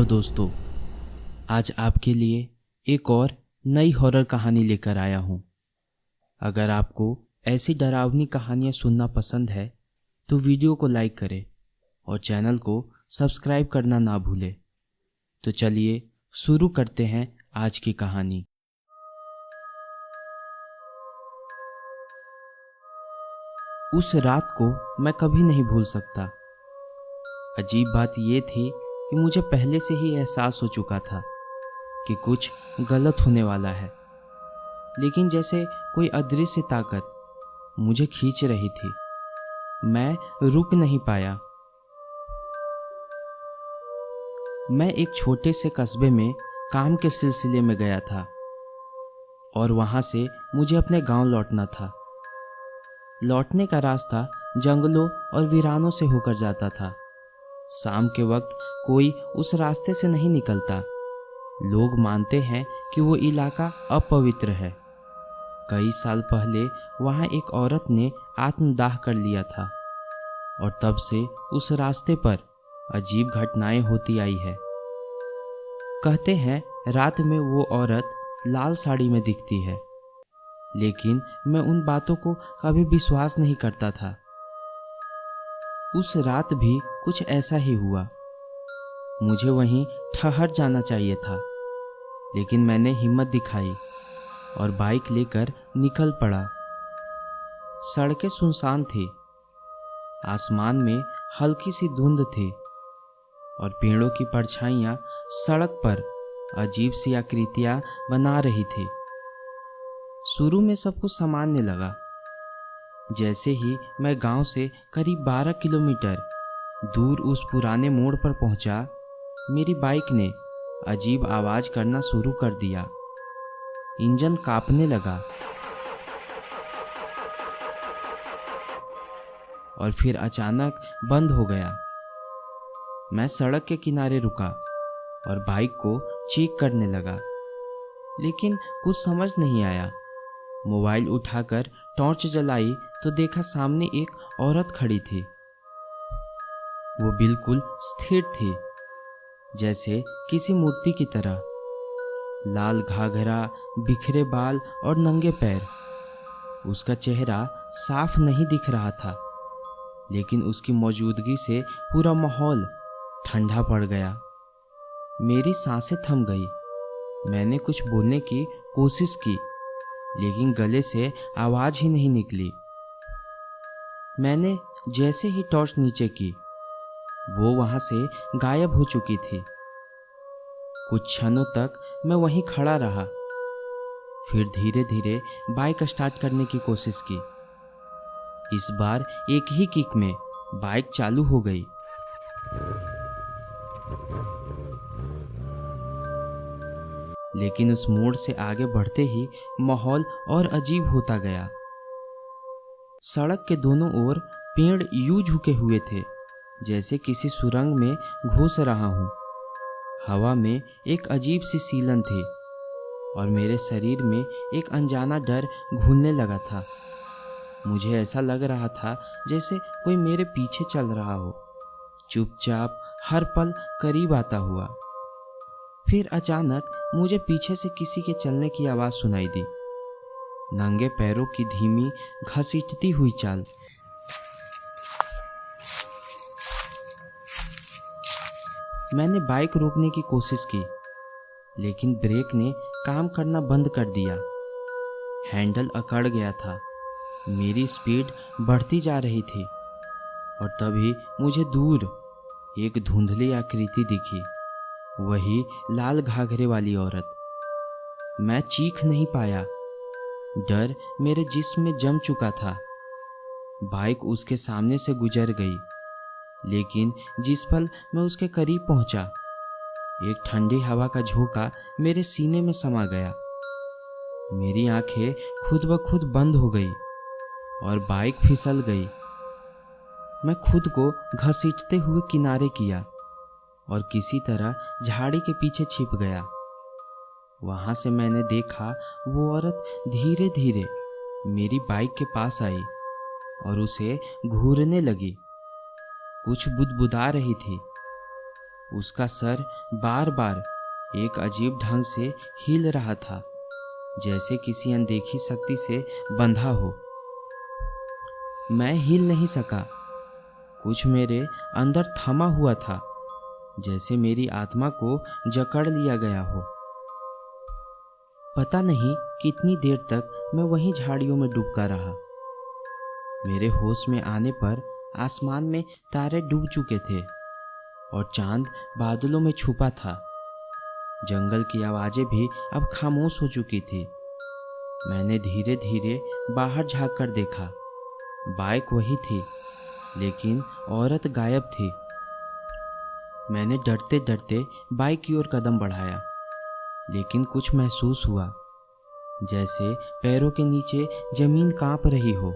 दोस्तों, आज आपके लिए एक और नई हॉरर कहानी लेकर आया हूँ। अगर आपको ऐसी डरावनी कहानियाँ सुनना पसंद है तो वीडियो को लाइक करें और चैनल को सब्सक्राइब करना ना भूलें। तो चलिए शुरू करते हैं आज की कहानी। उस रात को मैं कभी नहीं भूल सकता। अजीब बात यह थी कि मुझे पहले से ही एहसास हो चुका था कि कुछ गलत होने वाला है, लेकिन जैसे कोई अदृश्य ताकत मुझे खींच रही थी। मैं रुक नहीं पाया। मैं एक छोटे से कस्बे में काम के सिलसिले में गया था और वहां से मुझे अपने गांव लौटना था। लौटने का रास्ता जंगलों और वीरानों से होकर जाता था। शाम के वक्त कोई उस रास्ते से नहीं निकलता। लोग मानते हैं कि वो इलाका अपवित्र है। कई साल पहले वहाँ एक औरत ने आत्मदाह कर लिया था और तब से उस रास्ते पर अजीब घटनाएं होती आई है। कहते हैं रात में वो औरत लाल साड़ी में दिखती है, लेकिन मैं उन बातों को कभी विश्वास नहीं करता था। उस रात भी कुछ ऐसा ही हुआ। मुझे वहीं ठहर जाना चाहिए था, लेकिन मैंने हिम्मत दिखाई और बाइक लेकर निकल पड़ा। सड़कें सुनसान थी, आसमान में हल्की सी धुंध थी और पेड़ों की परछाइयां सड़क पर अजीब सी आकृतियां बना रही थी। शुरू में सब कुछ सामान्य लगा। जैसे ही मैं गांव से करीब 12 किलोमीटर दूर उस पुराने मोड़ पर पहुंचा, मेरी बाइक ने अजीब आवाज करना शुरू कर दिया। इंजन कांपने लगा और फिर अचानक बंद हो गया। मैं सड़क के किनारे रुका और बाइक को चेक करने लगा, लेकिन कुछ समझ नहीं आया। मोबाइल उठाकर टॉर्च जलाई तो देखा सामने एक औरत खड़ी थी। वो बिल्कुल स्थिर थी, जैसे किसी मूर्ति की तरह। लाल घाघरा, बिखरे बाल और नंगे पैर। उसका चेहरा साफ नहीं दिख रहा था, लेकिन उसकी मौजूदगी से पूरा माहौल ठंडा पड़ गया। मेरी सांसें थम गई। मैंने कुछ बोलने की कोशिश की, लेकिन गले से आवाज ही नहीं निकली। मैंने जैसे ही टॉर्च नीचे की, वो वहां से गायब हो चुकी थी। कुछ क्षणों तक मैं वहीं खड़ा रहा, फिर धीरे धीरे बाइक स्टार्ट करने की कोशिश की। इस बार एक ही किक में बाइक चालू हो गई। लेकिन उस मोड़ से आगे बढ़ते ही माहौल और अजीब होता गया। सड़क के दोनों ओर पेड़ यूं झुके हुए थे जैसे किसी सुरंग में घुस रहा हूं। हवा में एक अजीब सी सीलन थी और मेरे शरीर में एक अनजाना डर घुलने लगा था। मुझे ऐसा लग रहा था जैसे कोई मेरे पीछे चल रहा हो, चुपचाप हर पल करीब आता हुआ। फिर अचानक मुझे पीछे से किसी के चलने की आवाज सुनाई दी। नंगे पैरों की धीमी घसीटती हुई चाल। मैंने बाइक रोकने की कोशिश की, लेकिन ब्रेक ने काम करना बंद कर दिया। हैंडल अकड़ गया था। मेरी स्पीड बढ़ती जा रही थी और तभी मुझे दूर एक धुंधली आकृति दिखी, वही लाल घाघरे वाली औरत। मैं चीख नहीं पाया। डर मेरे जिस्म में जम चुका था। बाइक उसके सामने से गुजर गई, लेकिन जिस पल मैं उसके करीब पहुंचा, एक ठंडी हवा का झोंका मेरे सीने में समा गया। मेरी आंखें खुद ब खुद बंद हो गई और बाइक फिसल गई। मैं खुद को घसीटते हुए किनारे किया और किसी तरह झाड़ी के पीछे छिप गया। वहां से मैंने देखा वो औरत धीरे धीरे मेरी बाइक के पास आई और उसे घूरने लगी। कुछ बुदबुदा रही थी। उसका सर बार बार एक अजीब ढंग से हिल रहा था, जैसे किसी अनदेखी शक्ति से बंधा हो। मैं हिल नहीं सका। कुछ मेरे अंदर थमा हुआ था, जैसे मेरी आत्मा को जकड़ लिया गया हो। पता नहीं कितनी देर तक मैं वहीं झाड़ियों में डूबता रहा। मेरे होश में आने पर आसमान में तारे डूब चुके थे और चांद बादलों में छुपा था। जंगल की आवाजें भी अब खामोश हो चुकी थी। मैंने धीरे धीरे बाहर झांक कर देखा। बाइक वही थी, लेकिन औरत गायब थी। मैंने डरते डरते बाइक की ओर कदम बढ़ाया, लेकिन कुछ महसूस हुआ, जैसे पैरों के नीचे जमीन कांप रही हो।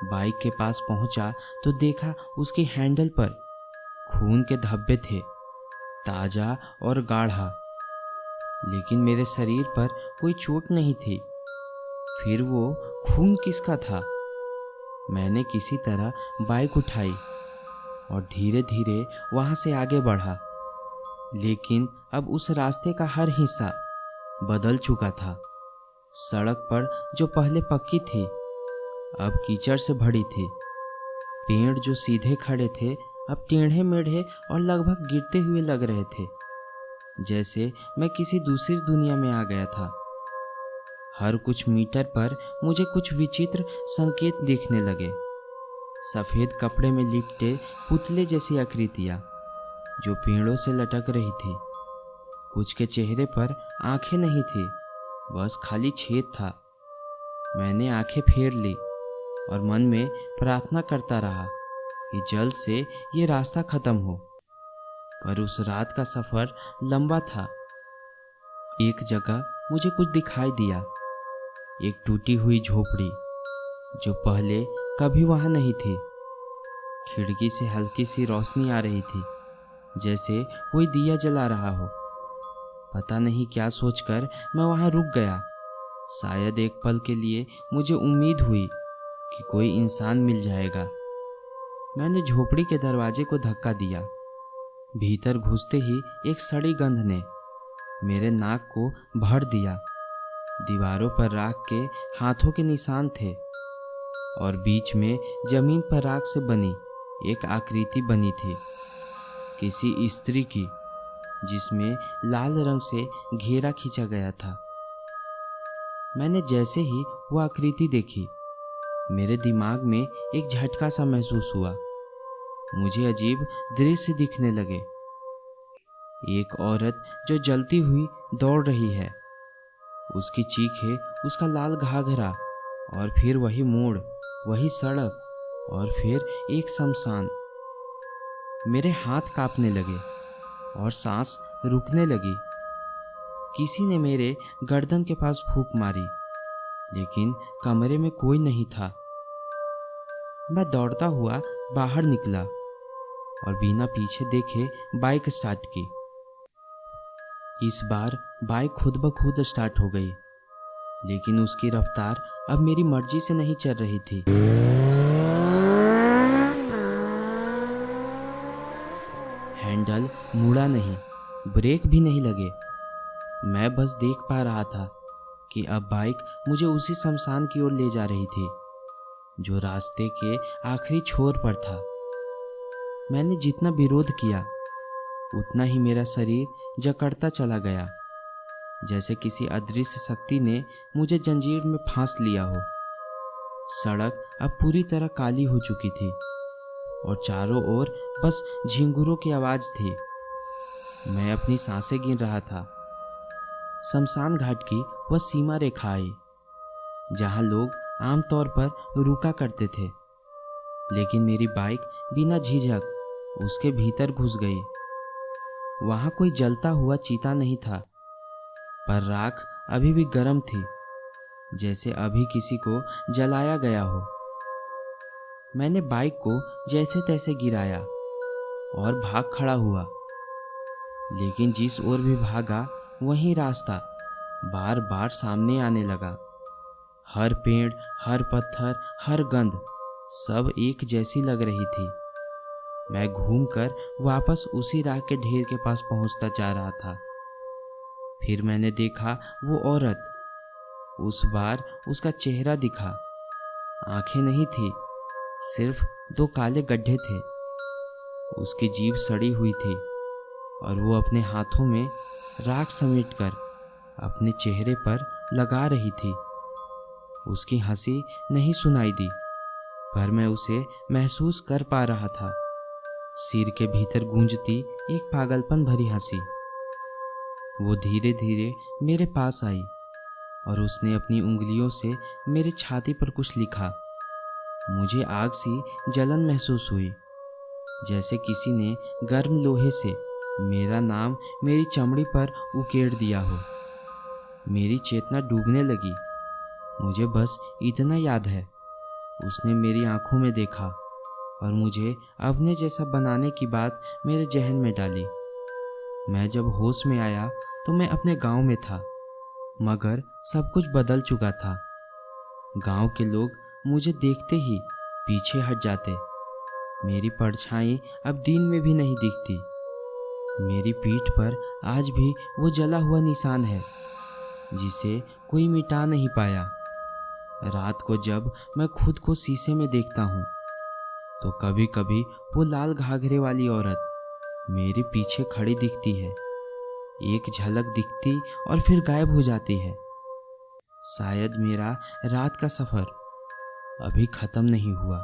बाइक के पास पहुंचा तो देखा उसके हैंडल पर खून के धब्बे थे, ताजा और गाढ़ा। लेकिन मेरे शरीर पर कोई चोट नहीं थी। फिर वो खून किसका था? मैंने किसी तरह बाइक उठाई और धीरे धीरे वहां से आगे बढ़ा। लेकिन अब उस रास्ते का हर हिस्सा बदल चुका था। सड़क पर जो पहले पक्की थी, अब कीचड़ से भरी थी। पेड़ जो सीधे खड़े थे, अब टेढ़े मेढ़े और लगभग गिरते हुए लग रहे थे, जैसे मैं किसी दूसरी दुनिया में आ गया था। हर कुछ मीटर पर मुझे कुछ विचित्र संकेत दिखने लगे। सफेद कपड़े में लिपटे पुतले जैसी आकृतियां जो पेड़ों से लटक रही थी। कुछ के चेहरे पर आंखें नहीं थी, बस खाली छेद था। मैंने आंखें फेर ली और मन में प्रार्थना करता रहा कि जल्द से ये रास्ता खत्म हो। पर उस रात का सफर लंबा था। एक जगह मुझे कुछ दिखाई दिया, एक टूटी हुई झोपड़ी जो पहले कभी वहां नहीं थी। खिड़की से हल्की सी रोशनी आ रही थी, जैसे कोई दिया जला रहा हो। पता नहीं क्या सोचकर मैं वहां रुक गया। शायद एक पल के लिए मुझे उम्मीद हुई कि कोई इंसान मिल जाएगा। मैंने झोपड़ी के दरवाजे को धक्का दिया। भीतर घुसते ही एक सड़ी गंध ने मेरे नाक को भर दिया। दीवारों पर राख के हाथों के निशान थे और बीच में जमीन पर राख से बनी एक आकृति बनी थी, किसी स्त्री की, जिसमें लाल रंग से घेरा खींचा गया था। मैंने जैसे ही वो आकृति देखी, मेरे दिमाग में एक झटका सा महसूस हुआ। मुझे अजीब दृश्य दिखने लगे। एक औरत जो जलती हुई दौड़ रही है, उसकी चीखें, उसका लाल घाघरा, और फिर वही मोड़, वही सड़क, और फिर एक शमशान। मेरे हाथ कांपने लगे और सांस रुकने लगी। किसी ने मेरे गर्दन के पास फूंक मारी, लेकिन कमरे में कोई नहीं था। मैं दौड़ता हुआ बाहर निकला और बिना पीछे देखे बाइक स्टार्ट की। इस बार बाइक खुद ब खुद स्टार्ट हो गई, लेकिन उसकी रफ्तार अब मेरी मर्जी से नहीं चल रही थी। हैंडल मुड़ा नहीं, ब्रेक भी नहीं लगे। मैं बस देख पा रहा था कि अब बाइक मुझे उसी शमशान की ओर ले जा रही थी जो रास्ते के आखिरी छोर पर था। मैंने जितना विरोध किया, उतना ही मेरा शरीर जकड़ता चला गया, जैसे किसी अदृश्य शक्ति ने मुझे जंजीर में फांस लिया हो। सड़क अब पूरी तरह काली हो चुकी थी और चारों ओर बस झिंगुरों की आवाज थी। मैं अपनी सांसें गिन रहा था। शमशान घाट की वह सीमा रेखा आई जहां लोग आमतौर पर रुका करते थे, लेकिन मेरी बाइक बिना झिझक उसके भीतर घुस गई। वहां कोई जलता हुआ चीता नहीं था, पर राख अभी भी गर्म थी, जैसे अभी किसी को जलाया गया हो। मैंने बाइक को जैसे तैसे गिराया और भाग खड़ा हुआ, लेकिन जिस ओर भी भागा वही रास्ता बार बार सामने आने लगा। हर पेड़, हर पत्थर, हर गंध, सब एक जैसी लग रही थी। मैं घूमकर वापस उसी राख के ढेर के पास पहुंचता जा रहा था। फिर मैंने देखा वो औरत। उस बार उसका चेहरा दिखा। आंखें नहीं थी, सिर्फ 2 काले गड्ढे थे। उसकी जीभ सड़ी हुई थी और वो अपने हाथों में राख समेटकर अपने चेहरे पर लगा रही थी। उसकी हंसी नहीं सुनाई दी, पर मैं उसे महसूस कर पा रहा था। सिर के भीतर गूंजती एक पागलपन भरी हंसी। वो धीरे धीरे मेरे पास आई और उसने अपनी उंगलियों से मेरे छाती पर कुछ लिखा। मुझे आग सी जलन महसूस हुई, जैसे किसी ने गर्म लोहे से मेरा नाम मेरी चमड़ी पर उकेड़ दिया हो। मेरी चेतना डूबने लगी। मुझे बस इतना याद है, उसने मेरी आंखों में देखा और मुझे अपने जैसा बनाने की बात मेरे जहन में डाली। मैं जब होश में आया तो मैं अपने गांव में था, मगर सब कुछ बदल चुका था। गांव के लोग मुझे देखते ही पीछे हट जाते। मेरी परछाई अब दिन में भी नहीं दिखती। मेरी पीठ पर आज भी वो जला हुआ निशान है, जिसे कोई मिटा नहीं पाया। रात को जब मैं खुद को शीशे में देखता हूँ, तो कभी कभी वो लाल घाघरे वाली औरत मेरे पीछे खड़ी दिखती है। एक झलक दिखती और फिर गायब हो जाती है। शायद मेरा रात का सफ़र अभी ख़त्म नहीं हुआ।